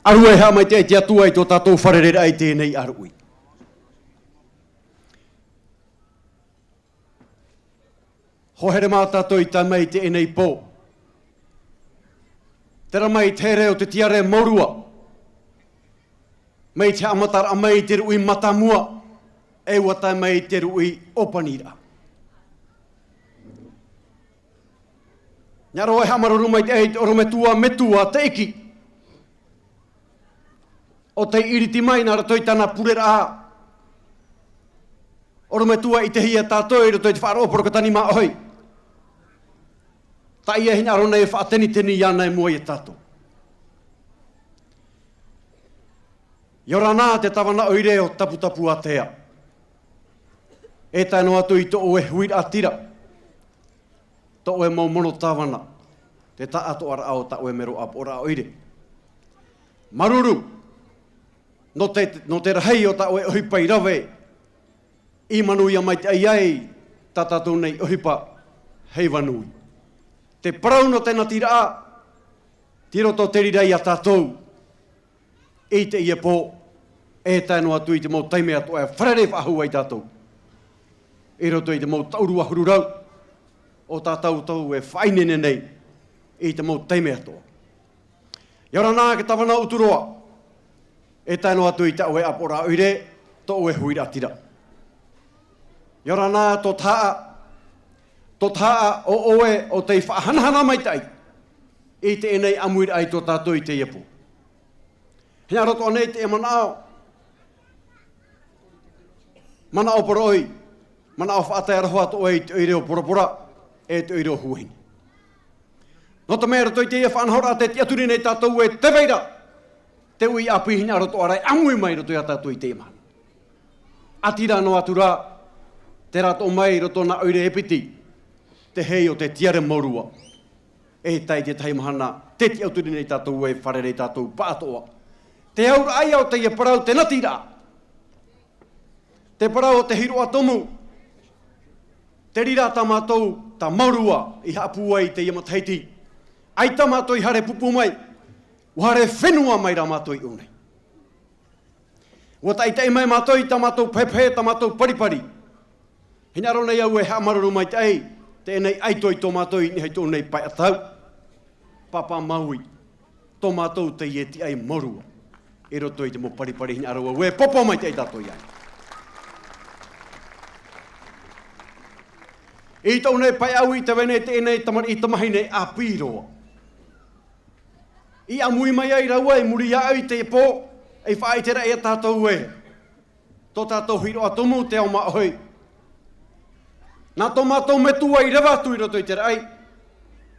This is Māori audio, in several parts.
Arue ha mai te atua I tō tātou wharerera ai tēnei arui. Hohere mā tātou I tā mai te enei pō. Tera mai te reo te tiare maurua. Mai te amatara a mai te rui matamua. E wata mai te rui Opaniraa. Ngaro e hamaruru mai te eit oro metua te iki. O te iriti mai nara toi tana purera a. Oro metua I te hia tātou I toi te whaaro porokatani ma oi. Ta ia hina arona e whaateni iana e mua I tātou. Iora nā te Tavana Orero tapu atea. E tai no atu I to oe huir atira. To oe mau mono Tavana. Te ta ato ara ao ta oe mero ap ora oire. Maruru. No te rahei o ta oe ohipa I rawe. I manuia mai te aiai. Ta tātou nei ohipa hei wanui. Te parau no tēnā tira a. Tiro tō te rirei a tātou. I te ia pō. E tai no atu I te mau taime atu e wharere whahua I tātou. I roto I te mau taurua hururau. O tātou tau e whainene nei. I te mau taime atoa. Iora nā ke Tavana uturoa. E tai no atu I te oe apora oire. To oe huira tira. Iora nā tō taa. Tō taa o oe o te whahanahana mai tai. I te enei amuir ai tō tātou I te iepo. Hina roto anei te e manao. Manao poroi. Manao whaatai arahoa to oe I te oireo porapora. E te oireo huahini. No te mea roto I te ia whanahora te aturi nei tātou e te veira. Te ui api hina roto arai amui mai roto I a tātou I te imana. Atira no atura. Te rato mai roto na oire epiti. Te hei o te tiare morua. E tai te taimahana. Te ti auturi nei tātou e wharere tātou pātoa. Te aura ai au te ia parau te natira. Te parau o te hiroa tomu. Te rira tamatou ta maurua I hapua I te ia mataiti. Ai tamatou I hare pupu mai. Uhare whenua mai ra matou I unei. Ua tai tei mai matou I tamatou pepe tamatou paripari. Hina rona iau e hamaruru mai te ei. Te enei aitoi tō matou I hei tō nei pai atau. Papa maui. Tō matou te ieti ai morua. E roto I te mo paripari hina aroa. Ue popo mai te ei tātou iai. I tau nei pai au I te wene te enei tamari I tamahine a piroa. I amui mai ai raua I muri au I te po. E whaitera e tātou e. Tō tātou hiro atomu te au maahoi. Nā tō mātou metua I rewatu I roto I te rai.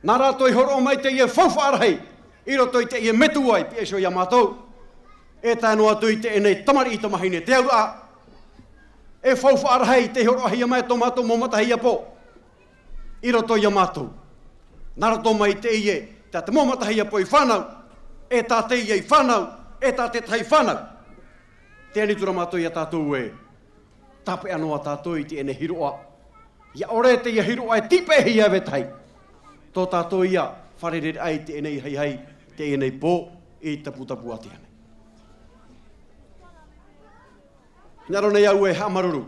Nā rātou I horo mai te ie whauwhaarahei. I roto I te ie metua I piesho I a mātou. E tāno atu I te enei tamari I tamahine te aura. E whauwhaarahei te horo ahia mai tō mātou momata hia po. I roto I a mātou. Nā rato mai te ie. Tā te momata hia po I whanau. E tā te ie I whanau. E tā te tai whanau. Te anitura mātou I a tātou e. Tape anoa tātou I te ene hiroa. Ia ore te ia hiroa e tipe hia vetai. Tō tātou ia wharere ai te enei hei. Te enei pō I tapu ati ane. Naro nei au e hamaruru.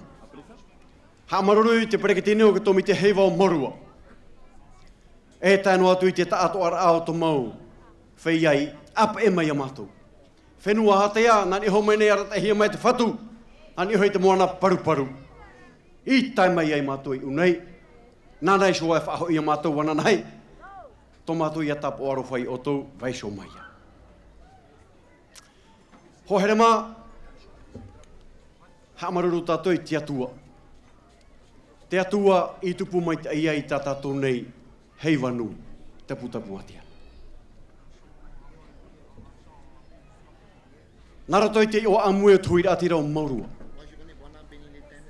Hamaruru I te pereketine o ke tomi te heiva o morua. E tāno atu I te taato ara ao to mau. Whei ai, apa e mai a mātou. Whenua hatea, nani ho mai nei arata hia mai te whatu. Nani hoi te moana paru. I tai mai ai mātou I unei. Nānai soa e whaho I a mātou wana nei. Tō mātou I a tapo aro whai o tō vaisho mai. Hohere mā. Hamaruru tātou I te atua. Te atua I tupu mai te ai tā tātou nei hei wanu tapu atia. Nara toi te o amui o tuira atira o maurua.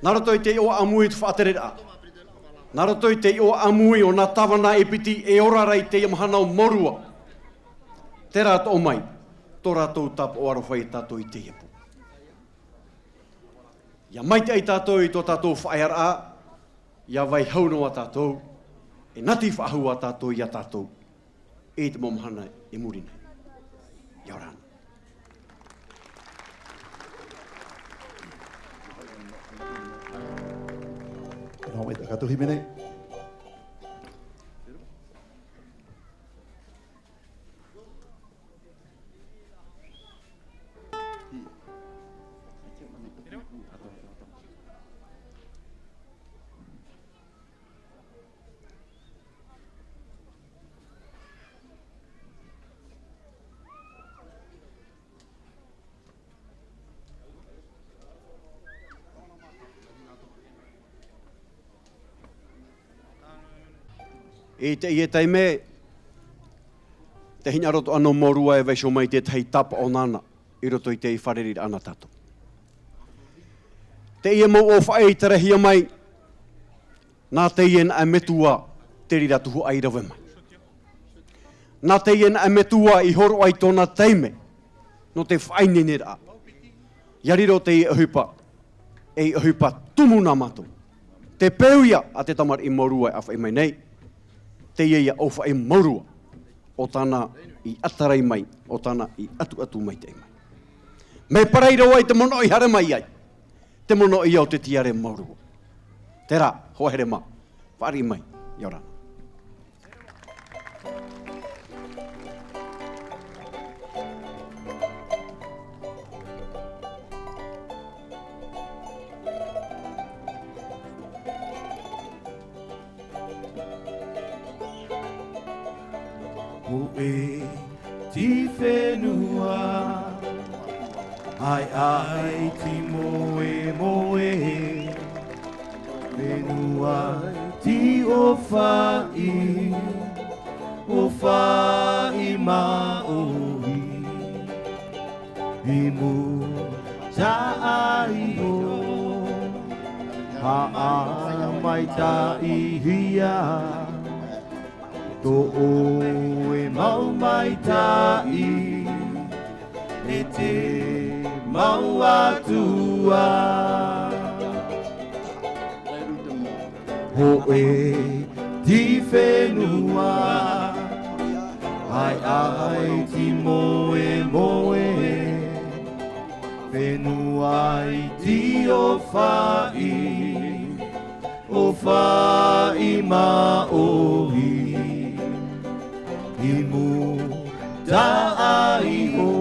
Nara toi te o amui o whaaterera. Nara toi te o amui o nā Tavana epiti e orarai te iamahana o maurua. Te rātou o mai, tō rātou tapu o arowhai tātou I te iapu. Ia mai te ai tātou I tō tātou whaeara, ia vai haunoa tātou, e nati whaahua tātou I a tātou, e te momahana I murina. Ia orana. Hau e takato himene. E te i tai me, te hina roto ano morua e veisho mai te tei tapa o nana, I roto I te I whareri ana tato. Te ia mau o whae I tarahia mai, nā te ien a metua te rira tuhu ai rawe mai. Nā te ien a metua I horo ai tōna teime, no te whainene rā. Iariro te I ahupa, e ahupa tumu nā matu. Te peuia a te tamar I morua a whai mai nei, te ia o whae morua o tāna I atarai mai, o tāna I atu mai te mai. Me paraira wai te mono I hare mai ai, te mono I au te tiare morua. Te rā, hohere mā, whari mai, iorana. O e ti whenua, ai ti moe, whenua ti o whai maohi, I mu tai o, ha mai tai hia, to o e mau mai tai, e te mau atua. Ho e ti whenua, ai ti moe, whenua I ti o whai maohi, I mu tai ho,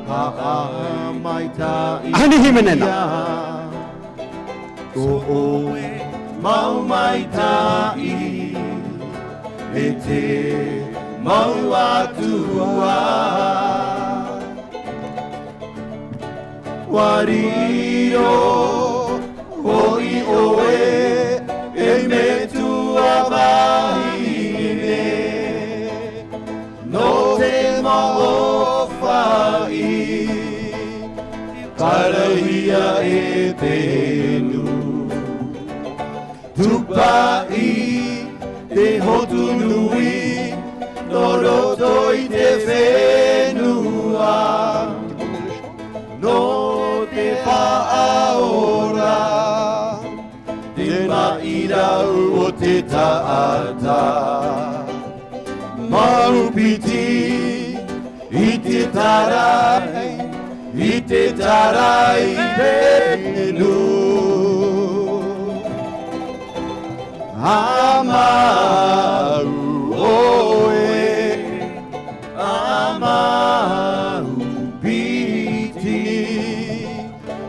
ha mai tai Ahani himenena. Ko o mau mai tai, e te mau atua. Wariro, hoi oe, e me tua wahine, no te mao whai, karahia e penu. Tupai te hotu nui, no roto I te whenua, no te whaaora, te mairau o te taata. Maupiti I te tarai penu. Amau oe, amau piti,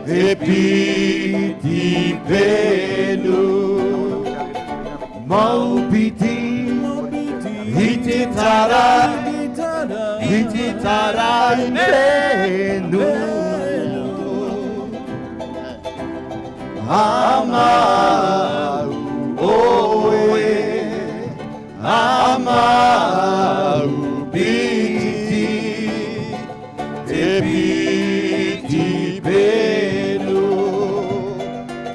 e piti penu. Maupiti, I te tarai penu. Amau oe, amau piti, e piti penu,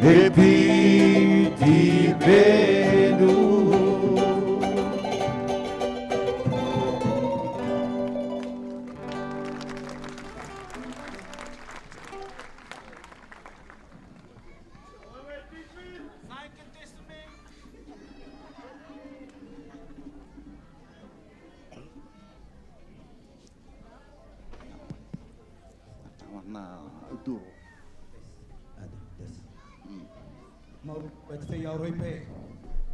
e piti penu. Maru pete ya roipe.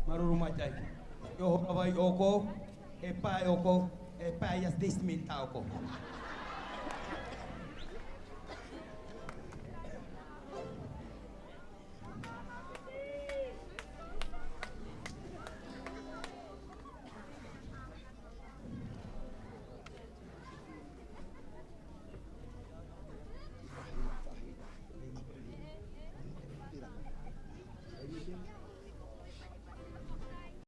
Maru macai. Yo vai oko. E pai oko. E pai as desminta oko.